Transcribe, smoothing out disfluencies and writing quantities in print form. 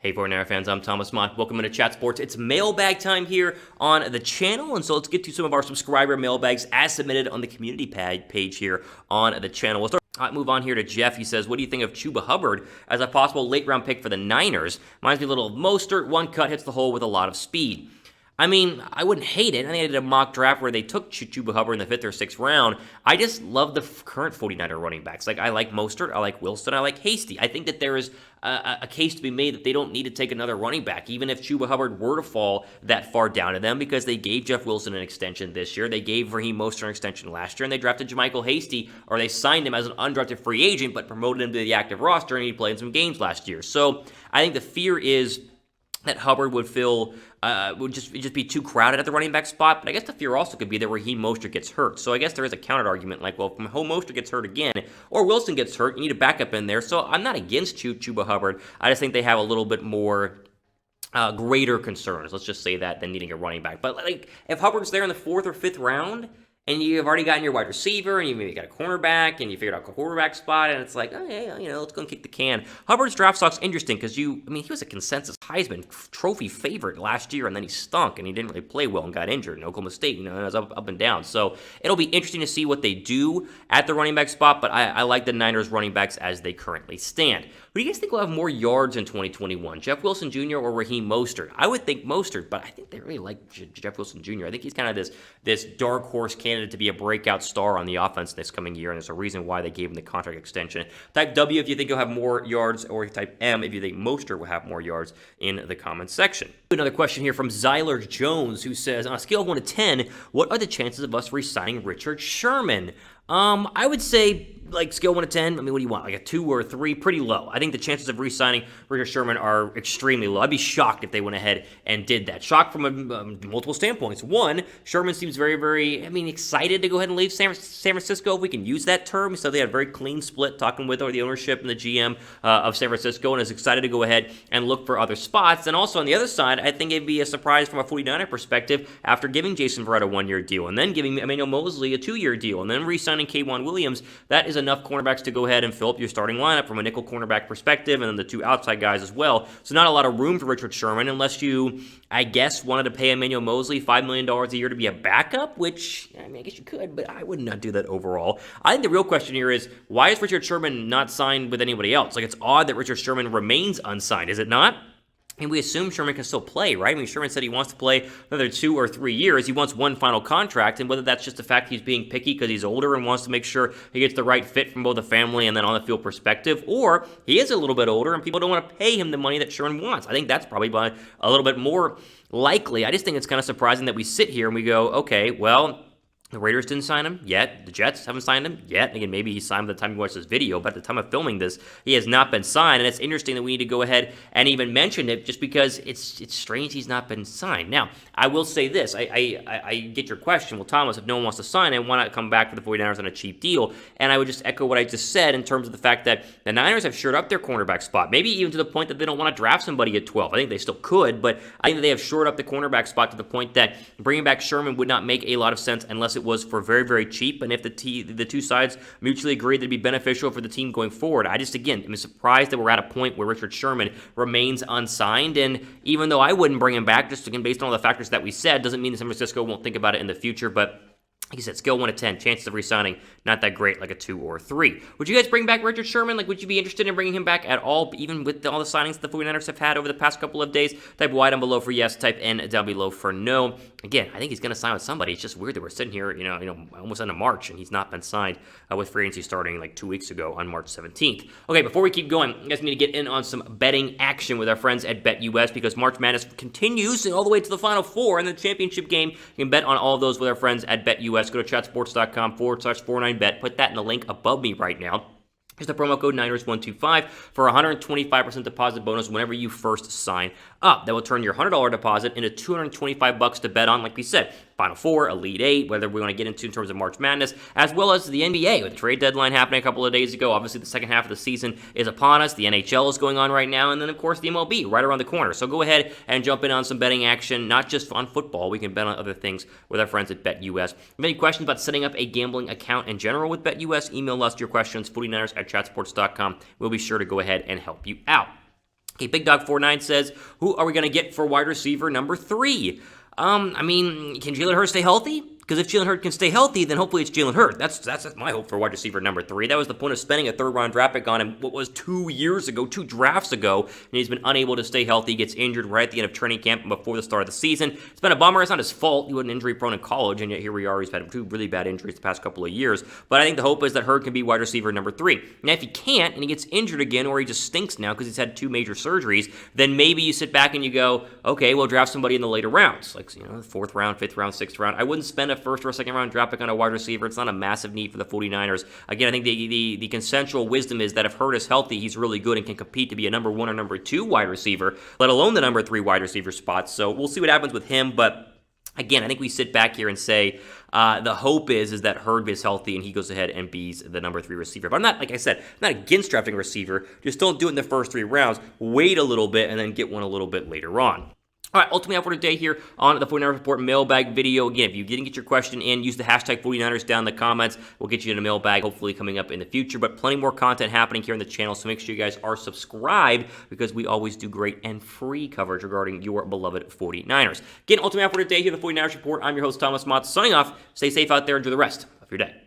Hey 49er fans, I'm Thomas Mott. Welcome into Chat Sports. It's mailbag time here on the channel, and so let's get to some of our subscriber mailbags as submitted on the community page here on the channel. We'll start. Move on here to Jeff. He says, what do you think of Chuba Hubbard as a possible late-round pick for the Niners? Reminds me a little of Mostert. One cut, hits the hole with a lot of speed. I mean, I wouldn't hate it. I think I did a mock draft where they took Chuba Hubbard in the 5th or 6th round. I just love the current 49er running backs. Like, I like Mostert, I like Wilson, I like Hasty. I think that there is a case to be made that they don't need to take another running back, even if Chuba Hubbard were to fall that far down to them, because they gave Jeff Wilson an extension this year. They gave Raheem Mostert an extension last year, and they drafted JaMychal Hasty, or they signed him as an undrafted free agent, but promoted him to the active roster, and he played in some games last year. So I think the fear is that Hubbard would just be too crowded at the running back spot. But I guess the fear also could be that Raheem Mostert gets hurt. So I guess there is a counter argument like, well, if Mostert gets hurt again or Wilson gets hurt, you need a backup in there. So I'm not against Chuba Hubbard. I just think they have a little bit more greater concerns, let's just say that, than needing a running back. But like, if Hubbard's there in the 4th or 5th round, and you've already gotten your wide receiver, and you maybe got a cornerback, and you figured out a quarterback spot, and it's like, oh, yeah, let's go and kick the can. Hubbard's draft stock's interesting because he was a consensus Heisman Trophy favorite last year, and then he stunk, and he didn't really play well and got injured in Oklahoma State. It was up and down. So it'll be interesting to see what they do at the running back spot, but I like the Niners running backs as they currently stand. Who do you guys think will have more yards in 2021, Jeff Wilson Jr. or Raheem Mostert? I would think Mostert, but I think they really like Jeff Wilson Jr. I think he's kind of this dark horse candidate to be a breakout star on the offense this coming year, and there's a reason why they gave him the contract extension. Type W if you think he'll have more yards, or type M if you think Mostert will have more yards in the comments section. Another question here from Zyler Jones, who says, on a scale of 1 to 10, what are the chances of us re-signing Richard Sherman? I would say, like, scale 1 to 10, what do you want? Like a 2 or a 3? Pretty low. I think the chances of re-signing Richard Sherman are extremely low. I'd be shocked if they went ahead and did that. Shocked from multiple standpoints. One, Sherman seems very, very, excited to go ahead and leave San Francisco, if we can use that term. So they had a very clean split talking with the ownership and the GM of San Francisco, and is excited to go ahead and look for other spots. And also on the other side, I think it'd be a surprise from a 49er perspective after giving Jason Verrett a 1-year deal, and then giving Emmanuel Mosley a 2-year deal, and then re-signing K'Wan Williams. That is enough cornerbacks to go ahead and fill up your starting lineup from a nickel cornerback perspective, and then the 2 outside guys as well. So not a lot of room for Richard Sherman unless you, I guess, wanted to pay Emmanuel Mosley $5 million a year to be a backup, which, I guess you could, but I would not do that overall. I think the real question here is, why is Richard Sherman not signed with anybody else? Like, it's odd that Richard Sherman remains unsigned, is it not? And we assume Sherman can still play, right? Sherman said he wants to play another 2 or 3 years. He wants one final contract, and whether that's just the fact he's being picky because he's older and wants to make sure he gets the right fit from both the family and then on the field perspective, or he is a little bit older and people don't want to pay him the money that Sherman wants. I think that's probably a little bit more likely. I just think it's kind of surprising that we sit here and we go, okay, well, the Raiders didn't sign him yet. The Jets haven't signed him yet. Again, maybe he signed by the time you watch this video, but at the time of filming this, he has not been signed. And it's interesting that we need to go ahead and even mention it just because it's strange he's not been signed. Now, I will say this. I get your question. Well, Thomas, if no one wants to sign him, why not come back for the 49ers on a cheap deal? And I would just echo what I just said in terms of the fact that the Niners have shored up their cornerback spot, maybe even to the point that they don't want to draft somebody at 12. I think they still could, but I think that they have shored up the cornerback spot to the point that bringing back Sherman would not make a lot of sense unless it was for very, very cheap, and if the two sides mutually agreed that'd be beneficial for the team going forward. I just, again, am surprised that we're at a point where Richard Sherman remains unsigned, and even though I wouldn't bring him back, just again, based on all the factors that we said, doesn't mean that San Francisco won't think about it in the future, but like you said, scale 1 to 10, chances of re-signing, not that great, like a 2 or 3. Would you guys bring back Richard Sherman? Like, would you be interested in bringing him back at all, even with all the signings the 49ers have had over the past couple of days? Type Y down below for yes, type N down below for no. Again, I think he's going to sign with somebody. It's just weird that we're sitting here, almost into March, and he's not been signed with free agency starting like 2 weeks ago on March 17th. Okay, before we keep going, you guys need to get in on some betting action with our friends at BetUS because March Madness continues all the way to the Final Four and the championship game. You can bet on all of those with our friends at BetUS. Go to chatsports.com/49bet. Put that in the link above me right now. Here's the promo code Niners125 for a 125% deposit bonus whenever you first sign up. That will turn your $100 deposit into $225 to bet on, like we said. Final Four, Elite Eight, whether we want to get into in terms of March Madness, as well as the NBA with the trade deadline happening a couple of days ago. Obviously, the second half of the season is upon us. The NHL is going on right now, and then, of course, the MLB right around the corner. So go ahead and jump in on some betting action, not just on football. We can bet on other things with our friends at BetUS. If you have any questions about setting up a gambling account in general with BetUS, email us your questions, 49ers@chatsports.com. We'll be sure to go ahead and help you out. Okay, Big Dog 49 says, who are we going to get for wide receiver number 3? I mean, can Jalen Hurd stay healthy? Because if Jalen Hurd can stay healthy, then hopefully it's Jalen Hurd. That's my hope for wide receiver number 3. That was the point of spending a third-round draft pick on him, what was 2 years ago, 2 drafts ago, and he's been unable to stay healthy. He gets injured right at the end of training camp and before the start of the season. It's been a bummer. It's not his fault. He wasn't injury-prone in college, and yet here we are. He's had 2 really bad injuries the past couple of years. But I think the hope is that Hurd can be wide receiver number 3. Now, if he can't, and he gets injured again, or he just stinks now because he's had 2 major surgeries, then maybe you sit back and you go, okay, we'll draft somebody in the later rounds, like, the 4th round, 5th round, 6th round. I wouldn't spend a 1st or 2nd round draft pick on a wide receiver. It's not a massive need for the 49ers. Again, I think the consensual wisdom is that if Hurd is healthy, he's really good and can compete to be a number 1 or number 2 wide receiver, let alone the number 3 wide receiver spots. So we'll see what happens with him, but again, I think we sit back here and say the hope is that Hurd is healthy and he goes ahead and be the number 3 receiver. But I'm not, like I said, I'm not against drafting a receiver. Just don't do it in the first 3 rounds. Wait a little bit and then get one a little bit later on. All right, ultimately out for today here on the 49ers Report mailbag video. Again, if you didn't get your question in, use the hashtag 49ers down in the comments. We'll get you in a mailbag, hopefully coming up in the future. But plenty more content happening here on the channel, so make sure you guys are subscribed because we always do great and free coverage regarding your beloved 49ers. Again, ultimately out for today here, the 49ers Report. I'm your host, Thomas Mott, signing off. Stay safe out there. Enjoy the rest of your day.